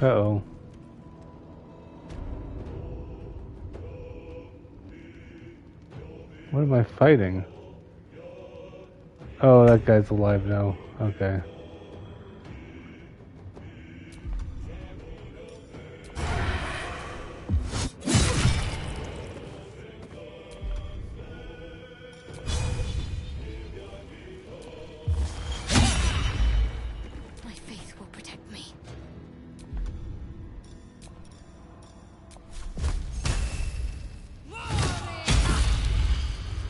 Uh-oh. What am I fighting? Oh, that guy's alive now. Okay. My faith will protect me.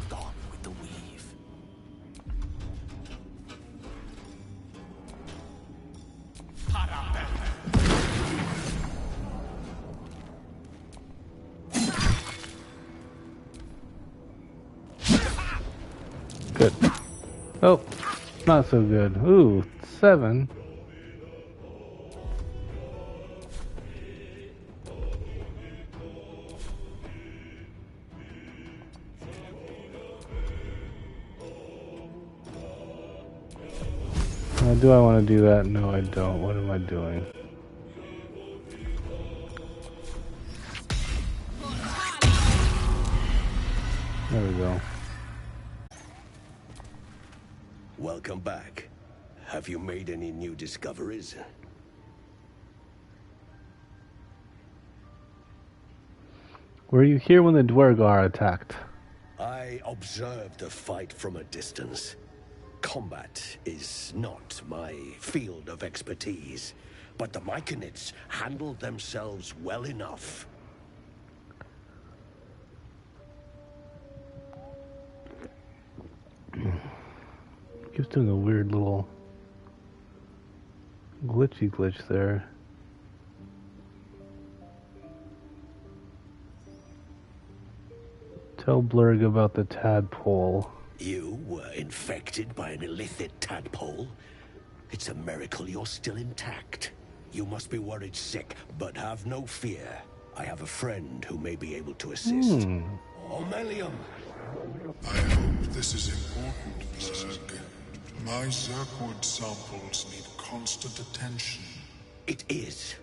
Gone with the weave. Good. Oh, not so good. Ooh, 7. Do I want to do that? No, I don't. What am I doing? There we go. Welcome back. Have you made any new discoveries? Were you here when the duergar attacked? I observed the fight from a distance. Combat is not my field of expertise, but the Myconids handled themselves well enough. Keeps doing a weird little glitch there. Tell Blurg about the tadpole. You were infected by an Illithid tadpole? It's a miracle you're still intact. You must be worried sick, but have no fear. I have a friend who may be able to assist. Omelium! I hope this is important, Blurg. My Zirkwood samples need constant attention. It is.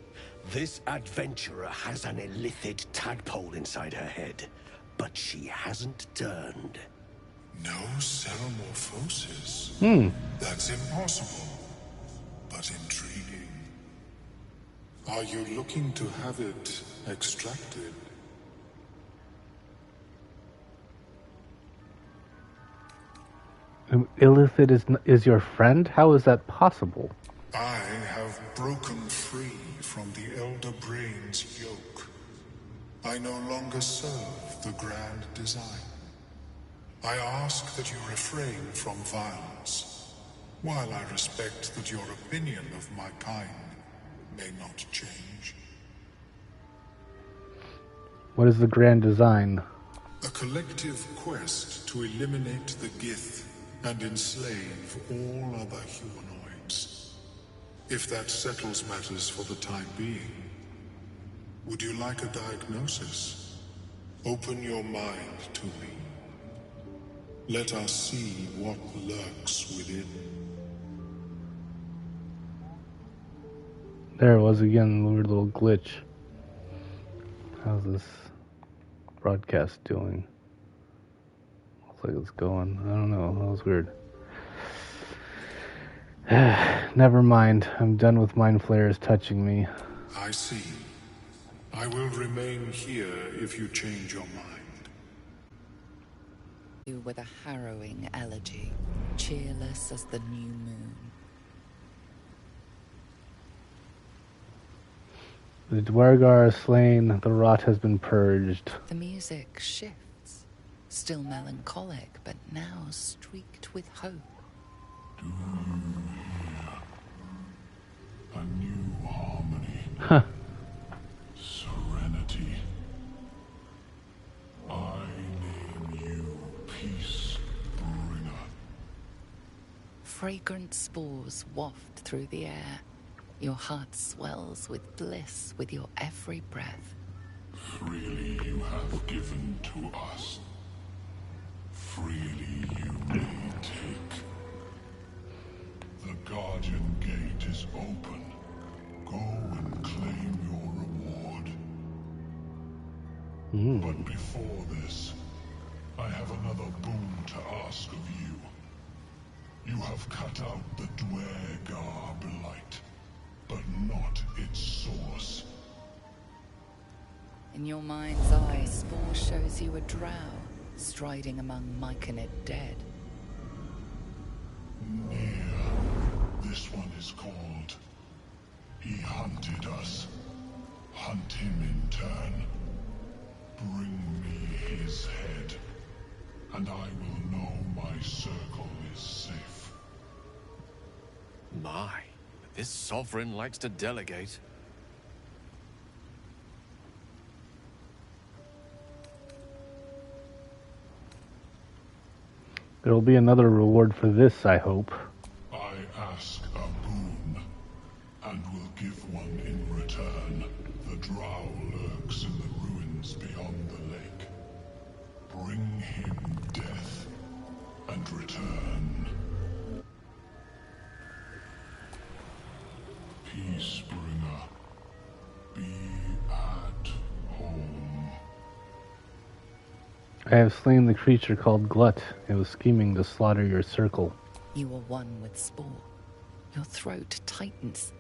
This adventurer has an Illithid tadpole inside her head, but she hasn't turned. No ceremorphosis? That's impossible, but intriguing. Are you looking to have it extracted? Illithid is your friend? How is that possible? I have broken free from the Elder Brain's yoke. I no longer serve the grand design. I ask that you refrain from violence, while I respect that your opinion of my kind may not change. What is the grand design? A collective quest to eliminate the Gith and enslave all other humanoids. If that settles matters for the time being, would you like a diagnosis? Open your mind to me. Let us see what lurks within. There it was again, the weird little glitch. How's this broadcast doing? Looks like it's going. I don't know. That was weird. Never mind. I'm done with mind flayers touching me. I see. I will remain here if you change your mind. You with a harrowing elegy, cheerless as the new moon. The duergar is slain, the rot has been purged. The music shifts, still melancholic, but now streaked with hope. Do you hear a new harmony? Huh. Serenity. I name you Peace Bringer. Fragrant spores waft through the air. Your heart swells with bliss with your every breath. Freely you have given to us. Freely you may take. The Guardian Gate is open. Go and claim But before this, I have another boon to ask of you. You have cut out the duergar blight, but not its source. In your mind's eye, Spore shows you a drow, striding among myconid dead. Near. This one is called. He hunted us. Hunt him in turn. Bring me his head, and I will know my circle is safe. My, this sovereign likes to delegate. There'll be another reward for this, I hope. I ask a boon, and will give one in return. The drow lurks in the ruins beyond the lake. Bring him death, and return. Peacebringer, be at home. I have slain the creature called Glut. It was scheming to slaughter your circle. You are one with Spore. Your throat tightens,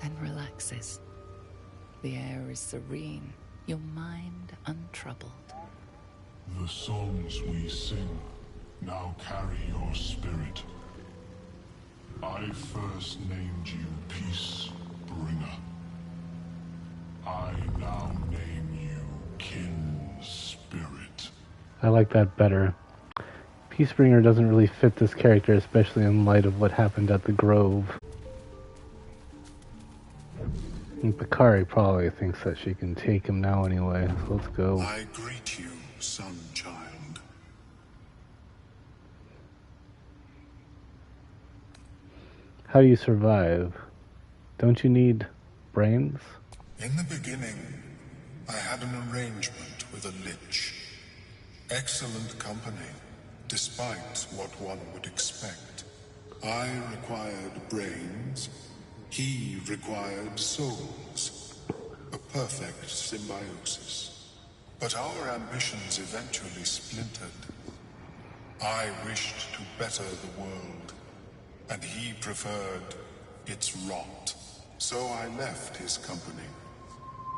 then relaxes. The air is serene, your mind untroubled. The songs we sing now carry your spirit. I first named you Peacebringer. I now name you Kin Spirit. I like that better. Peacebringer doesn't really fit this character, especially in light of what happened at the Grove. And Paqari probably thinks that she can take him now anyway, so let's go. I greet you, son child. How do you survive? Don't you need brains? In the beginning, I had an arrangement with a lich. Excellent company, despite what one would expect. I required brains. He required souls. A perfect symbiosis. But our ambitions eventually splintered. I wished to better the world, and he preferred its rot. So I left his company.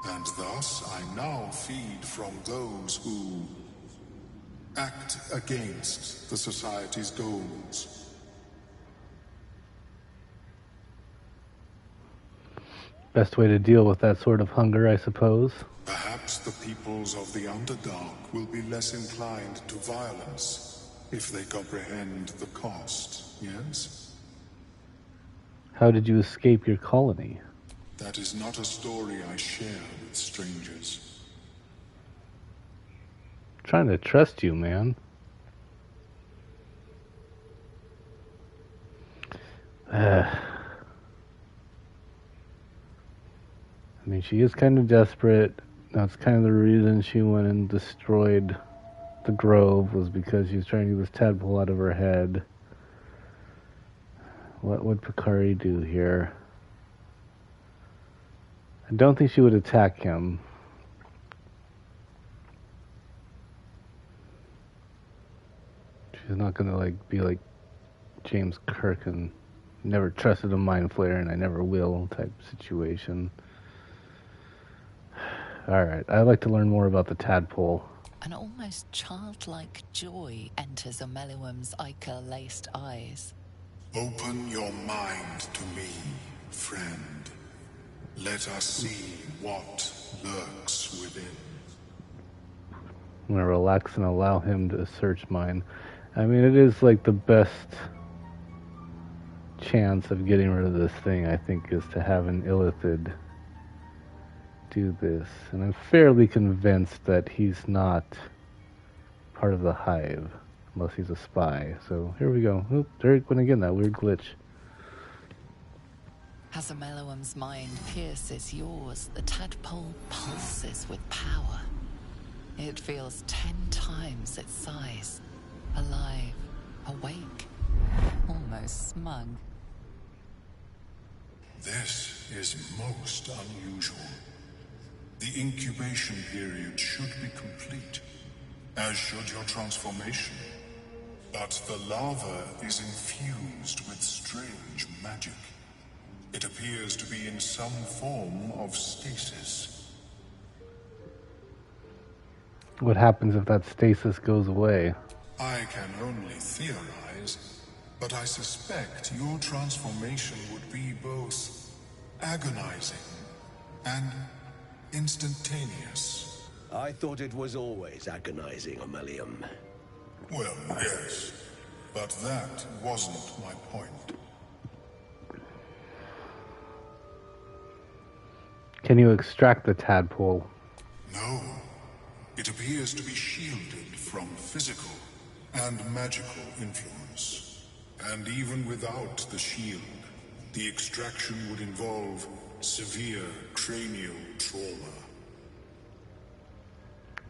And thus I now feed from those who act against the Society's goals. Best way to deal with that sort of hunger, I suppose. Perhaps the peoples of the Underdark will be less inclined to violence if they comprehend the cost, yes? How did you escape your colony? That is not a story I share with strangers. Trying to trust you, man. I mean, she is kind of desperate. That's kind of the reason she went and destroyed the Grove, was because she was trying to get this tadpole out of her head. What would Paqari do here? I don't think she would attack him. She's not gonna be like James Kirk and never trusted a mind flayer and I never will type situation. Alright, I'd like to learn more about the tadpole. An almost childlike joy enters Omeluum's ichor-laced eyes. Open your mind to me, friend. Let us see what lurks within. I'm gonna relax and allow him to search mine. I mean, it is like the best chance of getting rid of this thing, I think, is to have an Illithid do this. And I'm fairly convinced that he's not part of the hive, unless he's a spy. So here we go. Oop, there went again, that weird glitch. As Omeluum's mind pierces yours, the tadpole pulses with power. It feels 10 times its size. Alive, awake, almost smug. This is most unusual. The incubation period should be complete, as should your transformation. But the lava is infused with strange magic. It appears to be in some form of stasis. What happens if that stasis goes away? I can only theorize, but I suspect your transformation would be both agonizing and instantaneous. I thought it was always agonizing, Ammalium. Well, yes, but that wasn't my point. Can you extract the tadpole? No. It appears to be shielded from physical and magical influence. And even without the shield, the extraction would involve severe cranial trauma.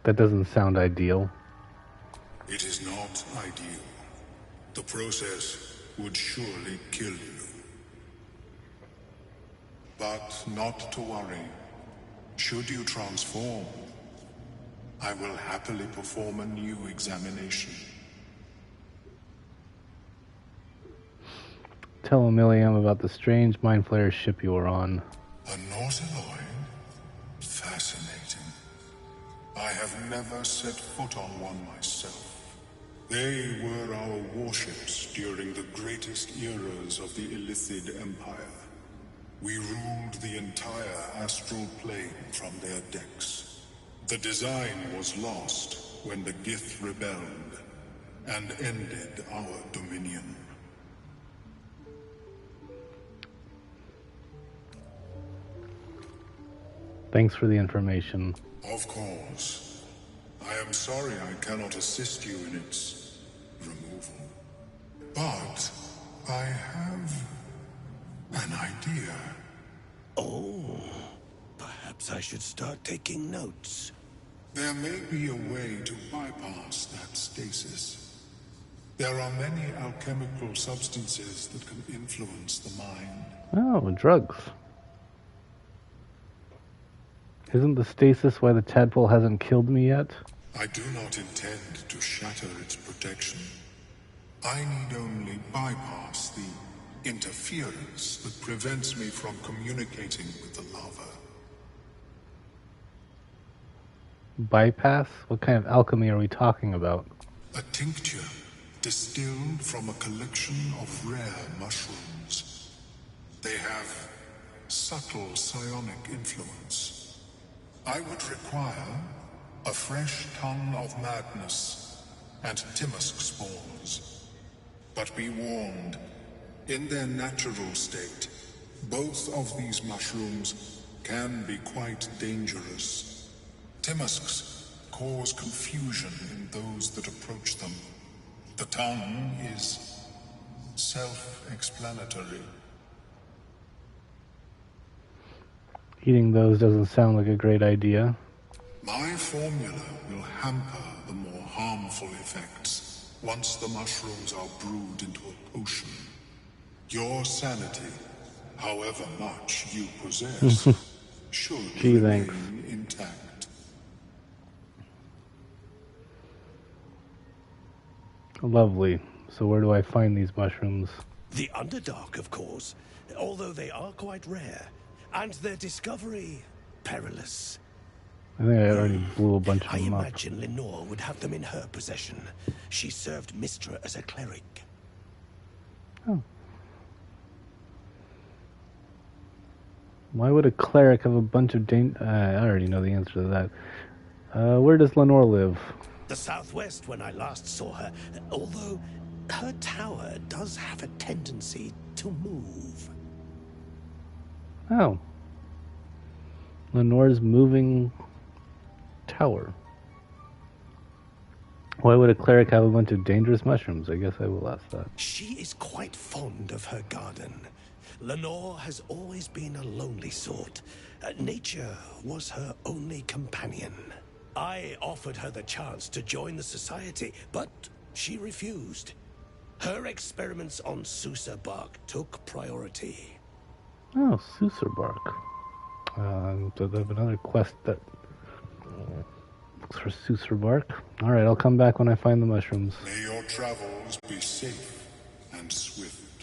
That doesn't sound ideal. It is not ideal. The process would surely kill you. But not to worry. Should you transform, I will happily perform a new examination. Tell Ammalium about the strange Mind Flayer ship you were on. A Nautiloid? Fascinating. I have never set foot on one myself. They were our warships during the greatest eras of the Illithid Empire. We ruled the entire astral plane from their decks. The design was lost when the Gith rebelled and ended our dominion. Thanks for the information. Of course. I am sorry I cannot assist you in its removal. But I have an idea. Oh, perhaps I should start taking notes. There may be a way to bypass that stasis. There are many alchemical substances that can influence the mind. Oh, drugs. Isn't the stasis why the tadpole hasn't killed me yet? I do not intend to shatter its protection. I need only bypass the interference that prevents me from communicating with the lava. Bypass? What kind of alchemy are we talking about? A tincture distilled from a collection of rare mushrooms. They have subtle psionic influence. I would require a fresh ton of madness and Timusk spores. But be warned, in their natural state, both of these mushrooms can be quite dangerous. Timusks cause confusion in those that approach them. The tongue is self-explanatory. Eating those doesn't sound like a great idea. My formula will hamper the more harmful effects once the mushrooms are brewed into a potion. Your sanity, however much you possess, should remain intact. Lovely. So where do I find these mushrooms? The underdark, of course, although they are quite rare. And their discovery, perilous. I think I already blew a bunch of I them up. imagine Lenore would have them in her possession. She served Mistra as a cleric. Oh. Why would a cleric have a bunch of I already know the answer to that. Where does Lenore live? The southwest when I last saw her, although her tower does have a tendency to move. Oh. Lenore's moving tower. Why would a cleric have a bunch of dangerous mushrooms? I guess I will ask that. She is quite fond of her garden. Lenore has always been a lonely sort. Nature was her only companion. I offered her the chance to join the society, but she refused. Her experiments on Susa bark took priority. Oh, Susur bark. Does I have another quest that looks for Susur bark? Alright, I'll come back when I find the mushrooms. May your travels be safe and swift.